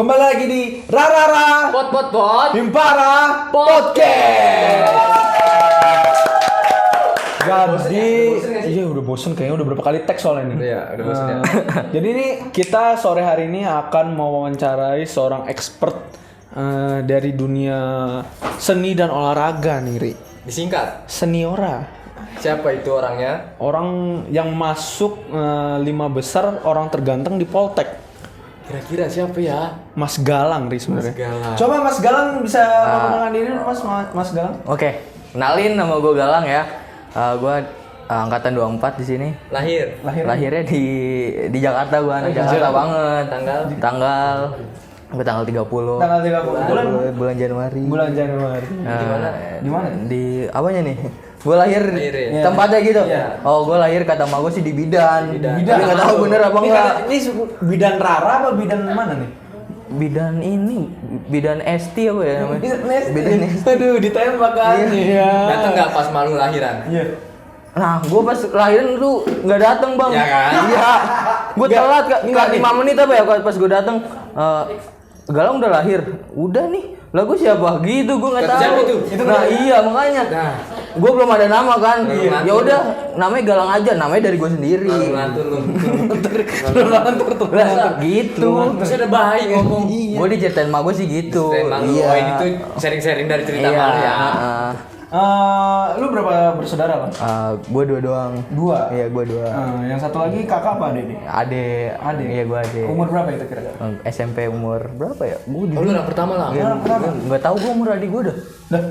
Kembali lagi di Rarara Pot Himpara Podcast. Jadi, iya udah bosen kayaknya udah berapa kali tag soalnya nih. Iya, udah bosen ya. Jadi ini kita sore hari ini akan mewawancarai seorang expert dari dunia seni dan olahraga nih, Ri. Disingkat, Seniora. siapa itu orangnya? Orang yang masuk 5 besar orang terganteng di Poltek. Kira-kira siapa ya? Mas Galang, Ri sebenarnya. Mas Galang. Coba Mas Galang bisa memperkenalkan diri, Mas Galang. Oke, kenalin nama gue Galang ya. Gue angkatan 24 di sini. Lahirnya di Jakarta, gue anak Jakarta banget. Tanggal gue tanggal 30. Tanggal 30 bulan Januari. Di mana? Di apanya nih? Gue lahir ya. tempatnya gitu. Iya. Oh, gue lahir kata emak gue sih di Bidan. Tapi nggak tahu bener apa Ini enggak. Ini bidan Rara apa bidan mana nih? Bidan ST apa ya namanya? Bidan ST. Aduh, ditembak kan. Iya. Datang nggak pas malu lahiran? Iya. Nah, gue pas lahiran tuh nggak datang bang. Ya kan? Iya. Gue telat nggak 5 menit apa ya pas gue datang. Galang udah lahir. Udah nih. Lah gue siapa? Gitu gue nggak Siapa tahu. itu? Nah iya makanya. Nah, Gue belum ada nama kan. Iya. Ya udah namanya Galang aja. Namanya dari gue sendiri. ngantur lu. Lah, gitu. Terus ada bayi ngomong. Gue diceritain sama gue sih gitu. Emang lu, oh ini tuh sharing-sharing dari cerita Iya. malu ya. Lu berapa bersaudara, Bang? Gue dua doang. Dua. Iya gue dua. Yang satu lagi kakak apa adik nih? Ade. Iya gue ade. Umur berapa itu kira-kira? SMP umur berapa ya? Gue Oh, lu anak pertama lah. nggak tahu gue umur adik gue dah. Dah.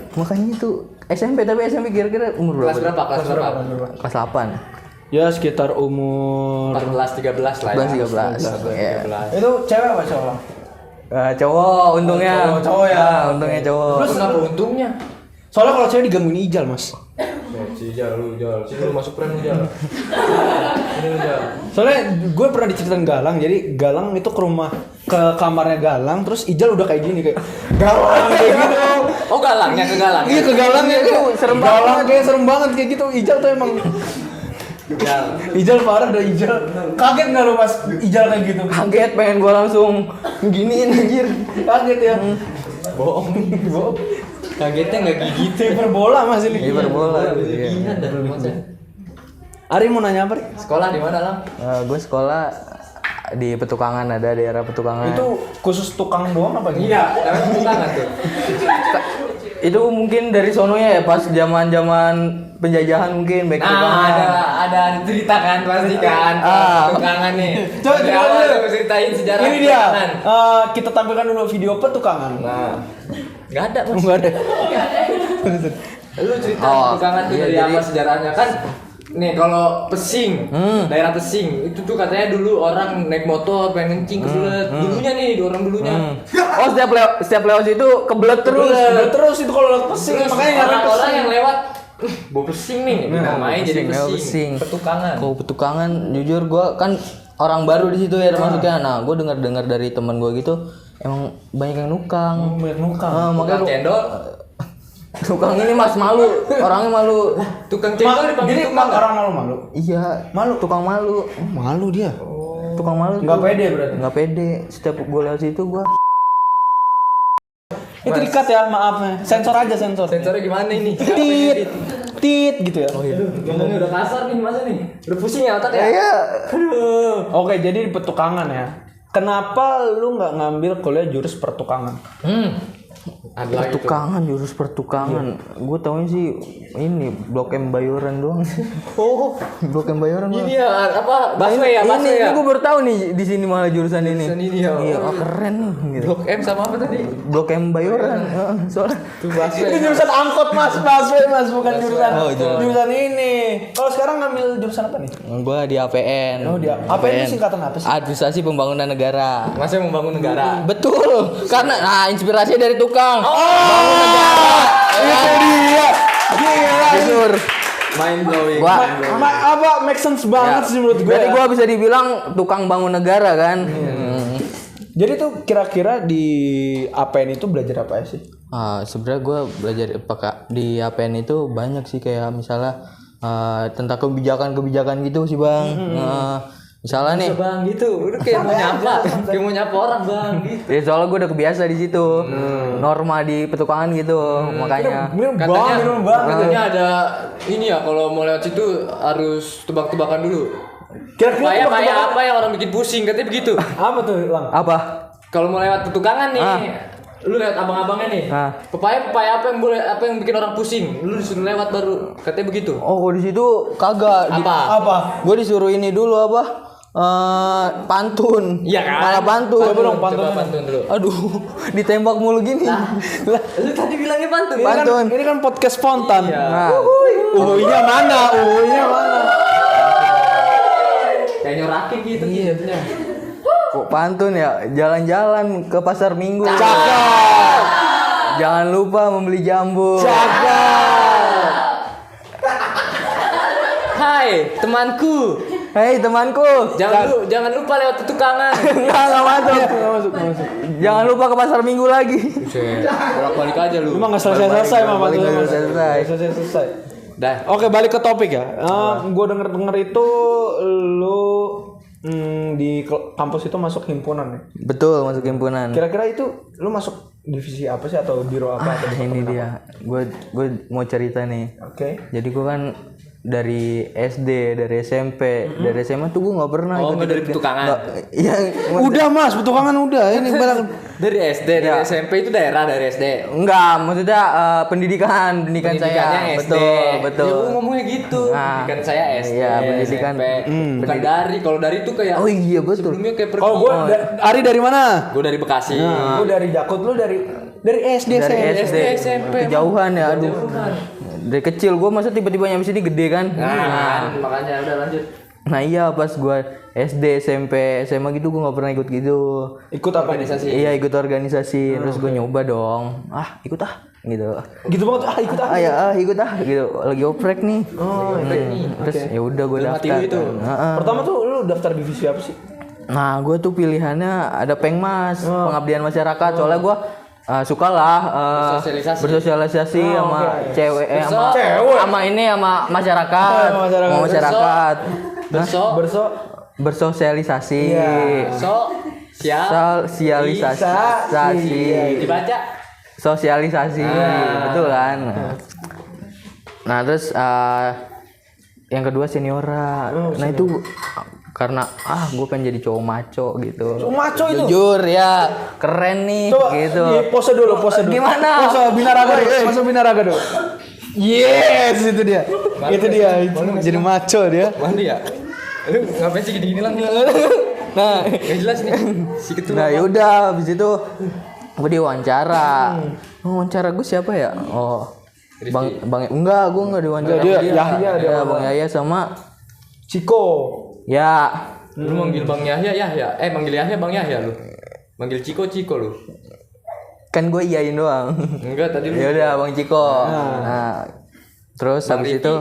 Makanya itu SMP tapi SMP kira-kira umur Kelas berapa? berapa? Kelas berapa? Kelas 8. Ya sekitar umur 14 13 lah ya. 13. Iya. 13. itu cewek apa cowok? Cowok untungnya. Cowok ya. Untungnya cowok. Terus kenapa untungnya? Soalnya kalau cewek digangguin Ijal, Mas. Si Jal. Sini lu masuk keren lu Jal. Sini lu Jal. Soalnya gue pernah diceritain Galang, jadi Galang itu ke kamarnya Galang, terus Ijal udah kayak gini kayak Galang kayak gitu. Oh, galangnya ke galang. Iya ke Galang ya, serem Galang kayak serem banget kayak gitu. Ijal tuh emang Jal. Ijal parah dah Ijal. Kaget nggak lo pas Ijal kayak gitu? Kaget pengen gue langsung giniin anjir. Kaget ya. Bohong. Kagetnya enggak gitu. Hiperbola Mas ini. Hiperbola. Iya, dah masa. Ari mau nanya apa, Ri? Sekolah di mana, Lang? Gue sekolah di Petukangan, ada daerah Petukangan. Itu khusus tukang doang apa gitu? Iya, namanya tunangan tuh. Itu mungkin dari sononya ya pas zaman-zaman penjajahan mungkin baik Nah, Petukangan. ada cerita kan pasti kan. Tunangan nih. Coba Dari coba awal dulu. lu ceritain sejarah Ini dia. Petukangan. Kita tampilkan dulu video petukangan. Nah, enggak ada, Mas. Enggak ada. Lu cerita Oh, Petukangan tuh iya, dari jadi- apa sejarahnya kan? Nih kalau Pesing, daerah Pesing itu tuh katanya dulu orang naik motor pengen kencing kebelet. Dulunya nih, orang dulunya. Oh setiap lewat situ kebelet terus. Terus itu kalau lewat pesing Terus makanya nyari orang-orang pesing. yang lewat bau Pesing nih, namanya jadi Pesing, Pesing. Petukangan. Kalau Petukangan jujur gue kan orang baru di situ ya termasuknya. Nah gue dengar dari teman gue gitu emang banyak yang nukang. Banyak nukang. Tukang Makanya cendol, tukang ini mas malu, orangnya malu. tukang cendol dipanggil Jadi tukang nggak? orang malu-malu. Iya, Malu. tukang malu, Malu dia. tukang malu. Nggak tuh. pede berarti. Nggak pede. Setiap gue lewat situ gue. Itu dikat ya, maaf. Sensor aja sensor. Sensornya gimana ini? Siapa yang Tit. edit? Tit gitu ya. Ngomongnya udah kasar nih masa nih? Udah pusing ya otak ya? Iya. Oke, jadi di petukangan ya. Kenapa lu nggak ngambil kuliah jurus pertukangan? Ada lagi tuh. Pertukangan, jurus pertukangan. Gue taunya sih ini Blok M Bayoran doang. Oh, Blok M Bayoran. doang. ini ya apa? Busway ya, busway ya. Ini gue baru tahu nih di sini malah jurusan ini. Jurusan ini ya. Iya, oh, keren nih. Gitu. Blok M sama apa tadi? Blok M Bayoran. Soalnya Tuh busway. Itu jurusan angkot Mas, busway Mas, bukan jurusan. Oh, jurusan ini. Kalau sekarang ngambil jurusan apa nih? gue di APN. Oh, di APN itu singkatan apa sih? Administrasi Pembangunan Negara. Masih membangun negara. Betul, karena inspirasinya dari tukang. Bangun negara. Itu dia. Gila. Jujur. Mind blowing. Gua Apa make sense banget sih menurut gue. berarti Ya. gue bisa dibilang tukang bangun negara kan. Jadi tuh kira-kira di APN itu belajar apa ya sih? Sebenarnya gue belajar di APN itu banyak sih kayak misalnya tentang kebijakan gitu sih bang. Misalnya nih, Bang gitu, udah kayak mau nyapa, kayak mau nyapa orang bang. Gitu. ya soalnya gue udah kebiasa di situ, norma di petukangan gitu, makanya. Katanya ada ini ya kalau mau lewat situ harus tebak-tebakan dulu. Kira-kira Paya apa yang orang bikin pusing katanya begitu. apa tuh, Lang? Apa? Kalau mau lewat petukangan nih, lu lewat abang-abangnya nih. Pepaya apa yang bikin orang pusing? Lu disuruh lewat baru katanya begitu. Oh, di situ kagak. Apa? Gue disuruh ini dulu apa? Pantun. Iya kan? Malah pantun. Coba pantun dulu. Aduh, ditembak mulu gini. Lu tadi bilangnya pantun. Pantun. Ini kan podcast spontan. Nah, Uhuinya mana? Kayak nyorakin gitu jadinya. kok pantun ya? Jalan-jalan ke pasar Minggu. Cakep. Jangan lupa membeli jambu. Hai, temanku. Hei temanku, Jangan lupa lewat petukangan. nggak masuk. Jangan lupa ke pasar Minggu lagi. Bolak-balik aja lu. Emang nggak selesai Mama tuh. Selesai. Selesai. Dah. Oke, balik ke topik ya. Gue denger itu lu di kampus itu masuk himpunan ya. Betul, masuk himpunan. Kira-kira itu lu masuk divisi apa sih atau biro apa? atau Ini dia, gue mau cerita nih. Oke. Jadi gue kan dari SD, dari SMP, dari SMA tuh gue nggak pernah. Oh, nggak dari petukangan. Iya. Udah Mas, petukangan udah. Ini barang Dari SD, dari SMP itu daerah dari SD. Enggak, maksudnya pendidikan saya. SD. Betul. Ya, gua ngomongnya gitu. Nah, Pendidikan saya SD. iya, pendidikan. SMP. Bukan dari. Kalau dari itu kayak. Oh iya betul. Sebelumnya kayak pergi. Oh, gue Ari dari mana? Gue dari Bekasi. Gue dari Jakut, lu dari SD. Dari SD, SMP. kejauhan ya, aduh. Dari kecil gue masa tiba-tiba nyampe sini gede kan. Nah, makanya udah lanjut. Nah iya pas gue SD, SMP, SMA gitu gue nggak pernah ikut gitu. Ikut apa Organisasi. Iya ikut organisasi, terus gue nyoba dong. Ikut gitu. Gitu banget. Ikut ah. Ikut gitu. Lagi oprek nih. Terus ya udah gue daftar. itu. Pertama tuh lu daftar divisi apa sih? Nah gue tuh pilihannya ada Pengmas, pengabdian masyarakat. Soalnya gue suka lah bersosialisasi sama cewek, sama masyarakat, sama masyarakat. Bersosialisasi. Sosialisasi. Dibaca. Sosialisasi, betul kan? Nah terus yang kedua seniora. Nah itu karena gue pengen jadi cowok maco gitu. Cowok maco itu. Jujur ya, keren nih. Coba gitu. Pose dulu. Gimana? Pose binaraga dulu. Yes, itu dia. Itu dia. Jadi maco dia. Mandi ya. Lu ngapain sih gini-gini lang? Nah, Gak jelas nih. Si ketua. nah yaudah, habis itu gue diwawancara. Wawancara gue siapa ya? Oh, Bang enggak, gue enggak diwawancara. Dia Yahya dia. Ya, Bang Yahya sama Ciko. ya. Lu manggil Bang Yahya. Manggil Yahya Bang Yahya lu. Manggil Ciko lu. Kan gue iyain doang. Enggak tadi lu. Ya udah Bang Ciko. Nah, terus habis itu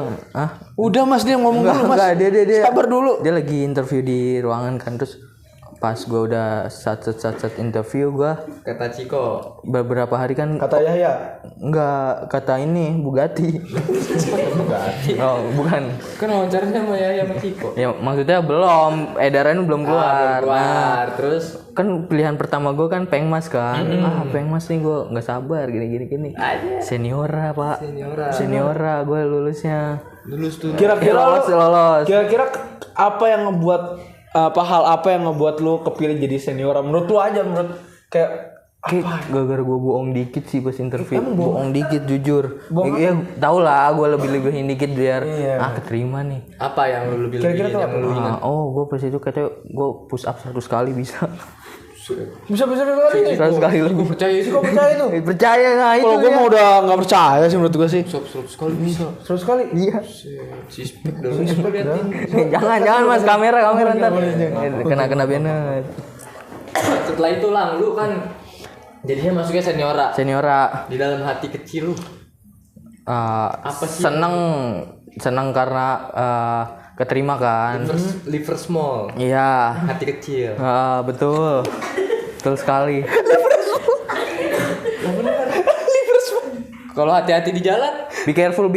Udah Mas, dia ngomong dulu Mas. Enggak, dia sabar dulu. Dia lagi interview di ruangan kan, terus pas gue udah sat interview gue Kata Ciko. beberapa hari kan Kata Yahya. enggak kata ini Bugatti. Oh bukan, Kan wawancaranya sama Yahya sama Ciko. ya maksudnya belum, edarannya belum keluar. Nah, Terus kan pilihan pertama gue kan Pengmas kan. Pengmas nih gue nggak sabar gini. Seniora pak. Seniora gue lulusnya. lulus tuh. Kira-kira Lolos. Kira-kira apa yang ngebuat hal apa yang ngebuat lu kepilih jadi senior? Menurut lu aja, kayak gara-gara gue bohong dikit sih pas interview. Bohong dikit jujur. Iya tau lah, gue lebih-lebihin dikit biar keterima nih. Apa yang lu lebih yang lu ingat? Gue pas itu katanya gue push up 100 kali bisa. bisa kali. 100 kali lebih. Gue percaya itu. Kok percaya itu? Percaya nah itu. Kalau gue mau udah nggak percaya sih menurut gue sih. 100 kali bisa. 100 kali. Iya. Sispek dong. Liatin. jangan mas, kamera ntar kena banner. Setelah itu lang, lu kan jadinya masuknya seniora. Di dalam hati kecil lu apa sih? Seneng karena keterima kan. Liver small. Iya. Hati kecil. Betul sekali. Kalau hati-hati di jalan Be careful.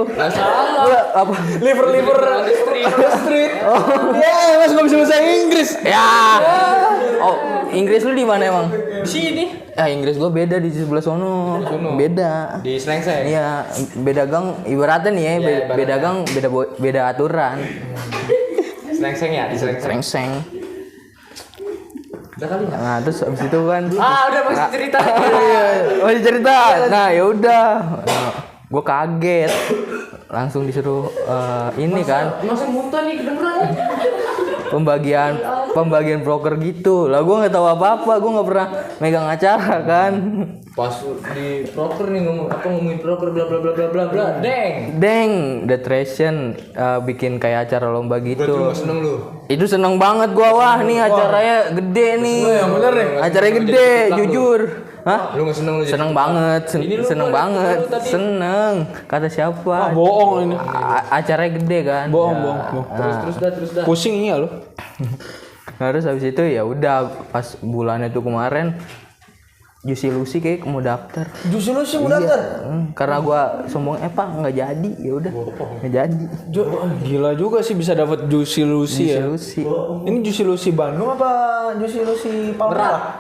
Nggak salah. Apa? Liver on the street. Oh. Ya, Mas enggak bisa bahasa Inggris. Ya. Oh, Inggris lu di mana emang? Di sini. Inggris gua beda di sebelah sono. Beda. Di Slengseng. Iya, beda gang ibaratnya nih ya, beda gang, beda aturan. Slengseng ya, di Slengseng. Rengseng. Udah kali ya? Nah, terus abis itu kan Udah masih cerita. masih cerita. Nah, ya udah. Gue kaget. Langsung disuruh ini kan Masa muntah nih kedengeran. pembagian broker gitu. Lah gue nggak tahu apa-apa, gue nggak pernah megang acara kan. Pas di broker nih ngomongin broker bla bla bla bla bla bla. Deng, The Tration bikin kayak acara lomba gitu. Seneng lu. Itu seneng banget gua, wah nih acaranya gede nih. yang bener nih. Acaranya gede, jujur. Hah? Lu nggak seneng lu? Seneng banget, seneng banget, seneng. Kata siapa? Bohong ini. Acaranya gede kan. Bohong. Terus dah. Pusing iya lo. Nah, terus habis itu ya udah pas bulan itu kemarin Juicy Lucy kayak mau daftar. Justru lu sih mau daftar. Karena gua sombong Pak nggak jadi, ya udah nggak jadi. Gila juga sih bisa dapat Juicy Lucy ya. Lucy. Ini Juicy Lucy Bandung apa Juicy Lucy Palmerah?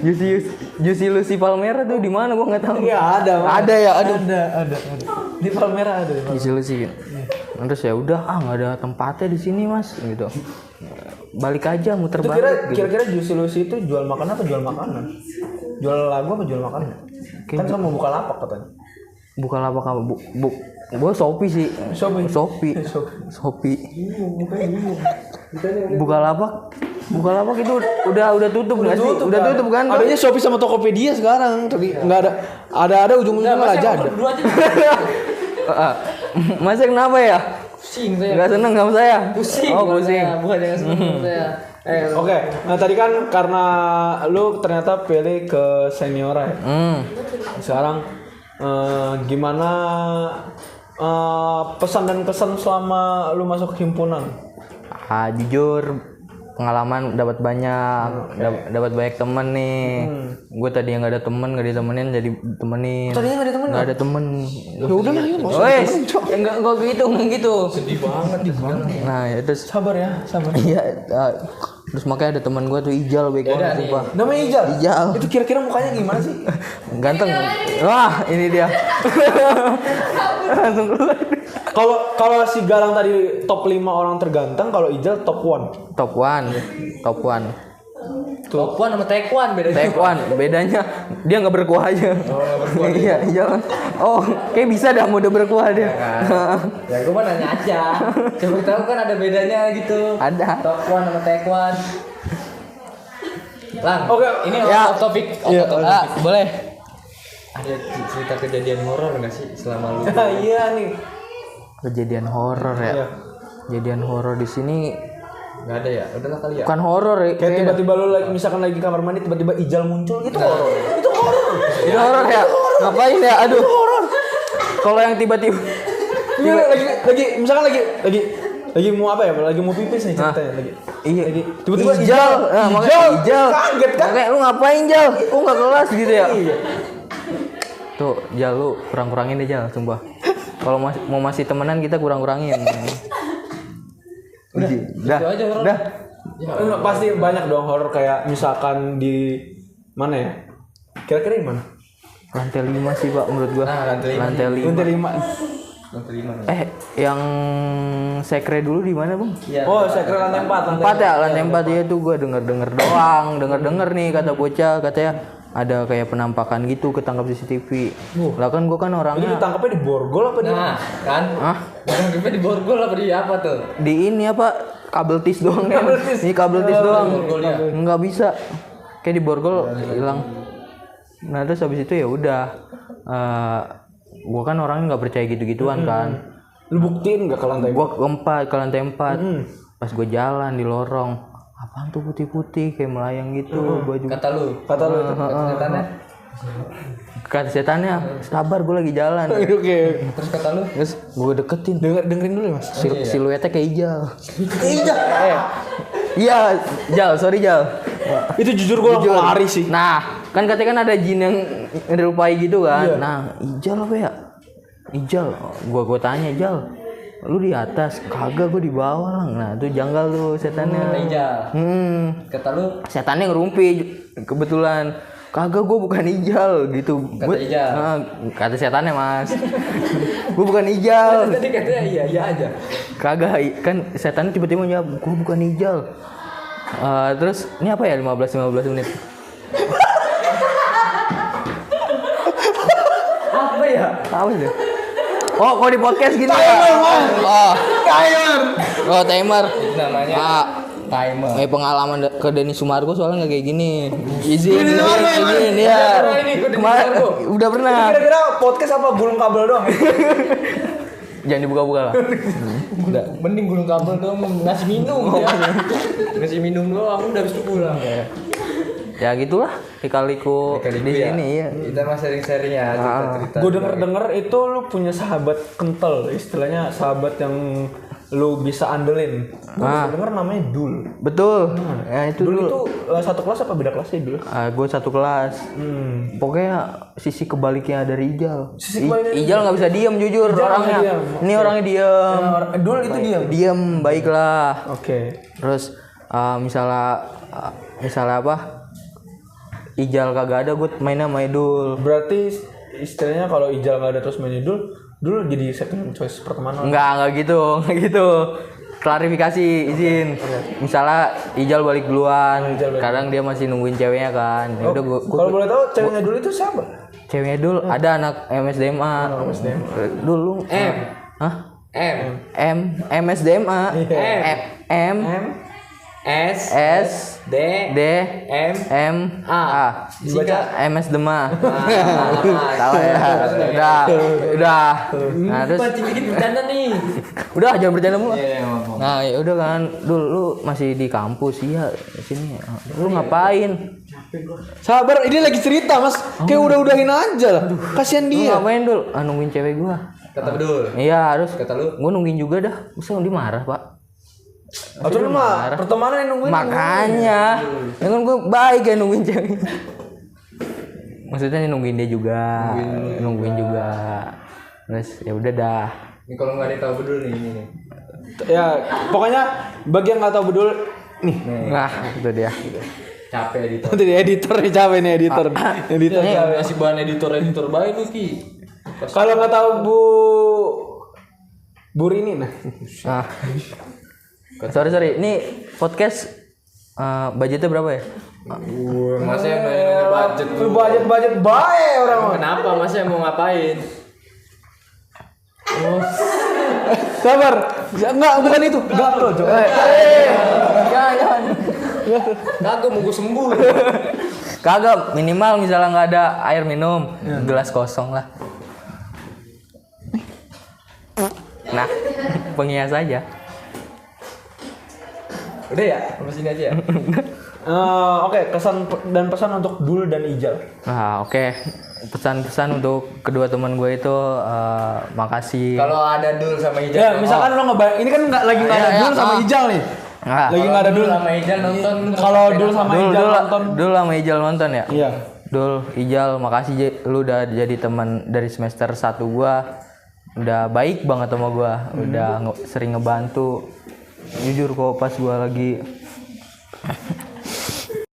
Juicy Lucy Palmera tuh di mana gua nggak tahu. Iya ada. Ada ya, ada. Di Palmerah ada. Juicy Lucy. Terus ya udah nggak ada tempatnya di sini Mas gitu. Balik aja muter Itu balik. kira-kira Juicy Lucy itu jual makanan apa jual makanan? Jual lagu apa jual makanan? Kan sama buka lapak katanya. Buka lapak apa? Gua Shopee sih. Shopee. Buka lapak itu udah tutup nggak sih? Udah tutup kan? Adanya Shopee sama Tokopedia sekarang. Tapi nggak ada ujung-ujungnya nggak ada. Masa kenapa ya? Pusing saya. Gak seneng sama saya? Pusing. Oh pusing. Bukan yang seneng sama saya. Oke, nah tadi kan karena lu ternyata pilih ke seniora ya. Sekarang gimana pesan dan kesan selama lu masuk himpunan? Jujur pengalaman dapat banyak, dapat banyak temen nih. Gue tadi yang gak ada temen, gak ditemenin jadi temenin. Tadinya nggak ada temen? Gak ada temen. Ya udah lah ya. Wes, enggak gitu. Sedih banget. Nah, ya terus Sabar ya, sabar. iya, terus makanya ada teman gue tuh Ijal bego sumpah. Namanya Ijal. Ijal. Itu kira-kira mukanya gimana sih? Ganteng. Wah, ini dia. Langsung keluar. Kalau si Galang tadi top 5 orang terganteng, kalau Ijal top 1. Top one. Topuan sama Taekwondo bedanya. Taekwondo bedanya dia nggak berkuah aja. Iya, Ijal. Oh, kayak bisa dah mode berkuah dia. Ya gue mah nanya aja. Coba tahu kan ada bedanya gitu. Ada. Topuan sama Taekwondo. Lang. Oke, Ini ya. off topic. Boleh. Ada cerita kejadian horor nggak sih selama lu? Iya nih. Kejadian horor ya. Iya. Kejadian horor di sini Nggak ada ya? Udahlah kali ya. bukan horor ya. Kayak tiba-tiba lu lagi misalkan lagi kamar mandi tiba-tiba Ijal muncul gitu horor. Itu horor. Itu horor ya. Ngapain ya? Aduh. Kalau yang tiba-tiba Iya lagi misalkan lagi mau apa ya? Lagi mau pipis nih ceritanya lagi. iya Lagi tiba-tiba Ijal. Nah, makanya Ijal. Kaget kan? Makanya lu ngapain Jal? Kok nggak kelas gitu ya? Iya. Tuh, Jal lu kurang-kurangin deh Jal, sumpah. Kalau mau masih temenan kita kurang-kurangin. Udah. Itu aja horor. Udah. Pasti banyak dong horor kayak misalkan di mana ya? Kira-kira di mana? Lantai 5 sih, Pak, menurut gua. Nah, lantai 5. Lantai 5. Yang sekre dulu di mana, Bang? Iya. Oh, saya kira lantai 4. 4 ya, lantai 4 ya tuh gua denger doang. Denger nih kata bocah, katanya ada kayak penampakan gitu ketangkap CCTV. Lah kan gua kan Itu orangnya ditangkapnya di borgol apa di Nah, kan? Hah? Ditangkapnya di borgol apa di apa tuh? di ini apa kabel tis doang kan? Ini kabel tis doang. borgol ya? Nggak bisa. Kayak di borgol hilang. Nah, terus habis itu ya udah gua kan orangnya nggak percaya gitu-gituan kan. Lu buktiin enggak ke lantai? Gua ke lantai 4. Pas gua jalan di lorong, apaan tuh putih-putih kayak melayang gitu baju. Kata lu itu katanya. Kata setannya, sabar gue lagi jalan. Oke. Terus kata lu? Terus gue deketin. Dengerin dulu ya, Mas. Siluetnya kayak Ijal. Iya, Jal, sorry Jal. Itu jujur gua langsung lari sih. Nah, Kan katanya kan ada jin yang nyerupai gitu kan. Nah, Ijal apa ya? Ijal. Gua tanya, Ijal, lu di atas? Kagak, gua di bawah lang. Nah, itu janggal tuh setannya. Kata Ijal. Kata lu Setannya ngerumpi kebetulan. Kagak, gua bukan Ijal gitu. Kata Ijal. Nah, kata setannya, Mas. Gua bukan Ijal. tadi katanya iya aja. Kagak, kan setannya tiba-tiba jawab, gua bukan Ijal. Terus ini apa ya 15 menit. Apa ya? Apa sih? Oh, kok di podcast gini ya? Oh, timer. Itu namanya timer. Pengalaman ke Denny Sumargo soalnya nggak kayak gini. Izin ya. Kemarin udah pernah. Kira-kira podcast apa gulung kabel doang? Jangan dibuka-buka lah. Udah, mending gulung kabel dong, ngasih minum ya. Ngasih minum doang, udah habis itu pulang ya. Ya gitulah, dikaliku di ya. sini ya. Kita mah sharing-sharing ya cerita-cerita. Gue denger itu lu punya sahabat kental, istilahnya sahabat yang lu bisa andelin. Gue denger namanya Dul. Betul. Ya itu Dul dulu. itu satu kelas apa beda kelas sih Dul? Gue satu kelas. Pokoknya sisi kebaliknya dari Ijal. Ijal nggak bisa diem jujur orangnya. Ini orangnya diem. Dul itu diam. Diem baiklah. Oke. Terus misalnya apa? Ijal kagak ada, gue mainnya sama Idul. Berarti istilahnya kalau Ijal nggak ada terus main Dul jadi second choice pertemanan. Enggak gitu. Klarifikasi izin. Misalnya Ijal balik duluan, kadang dia masih nungguin ceweknya kan. Ya udah gua Kalau boleh tahu ceweknya Dul itu siapa? ceweknya Dul ada anak MSDMA. Dul lu Hah? MSDMA. M S D M A. Dibaca MS Dema. Salah ya. Udah. Nah, terus bikin bercanda nih. udah jangan bercanda mulu. Iya, Nah, ya udah kan, Dul lu masih di kampus iya sini. Lu ngapain? Sabar, ini lagi cerita mas. Kayak udah-udahin aja lah. Kasian Lu dia. ngapain, Dul? Nungguin cewek gua. Kata Bedul. Iya, harus. Kata lu? Gua nungguin juga dah. Bisa dia marah, Pak. Atau lu mah pertemanan yang nungguin. Makanya, ya kan gue baik ya nungguin cewek. Maksudnya nungguin dia juga, nungguin juga. Terus ya udah dah. Ini kalau nggak ada yang tahu Bedul nih ini nih. Ya, pokoknya bagi yang nggak tahu Bedul nih. Nah, itu dia. Capek editor. Nanti editor nih capek nih editor. Editor. Masih bahan editor baik lu Ki. Kalau nggak tahu Bu Rini nah. Nah. Sorry, ini podcast budgetnya berapa ya? Masa yang nanya budget Lu budget bae orang. Kenapa? Masa yang mau ngapain? Sabar. Enggak, bukan itu. Enggak lo, Jo. Jangan. Kagak mau gue sembuh. Kagak, minimal misalnya nggak ada air minum, gelas kosong lah. Nah, penghias aja. Udah ya, sampai sini aja ya. Oke, kesan dan pesan untuk Dul dan Ijal. Nah, oke. Pesan-pesan untuk kedua teman gue itu makasih. Kalau ada Dul sama Ijal. Ya, misalkan lo ini kan lagi nggak ada Dul sama Ijal nih. Nah, Lagi nggak ada Dul sama Ijal nonton. Kalau Dul sama Ijal nonton. Dul sama Ijal nonton ya? Iya. Dul, Ijal, makasih lu udah jadi teman dari semester 1 gua. Udah baik banget sama gua. Udah sering ngebantu. Jujur kok pas gua lagi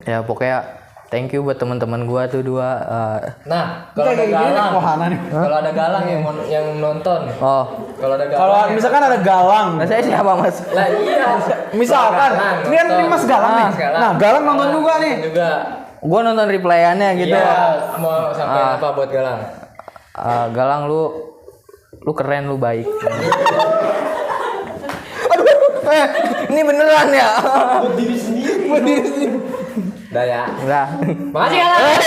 ya pokoknya thank you buat teman-teman gua tuh dua. Nah, kalau ada galang, kalau ada galang yang nonton. Oh, Kalau ada galang. Kalau misalkan ada Galang. nah saya siapa Mas? Lah iya. Misalkan ini kan ini Mas Galang nih. Nah, Galang nonton juga nih. Juga. Gua nonton replay-annya gitu. Iya, mau sampai apa buat Galang? Galang lu keren, lu baik. Ini beneran ya? Buat diri sendiri. Buat diri sendiri. Udah ya. Udah. Makasih Galang.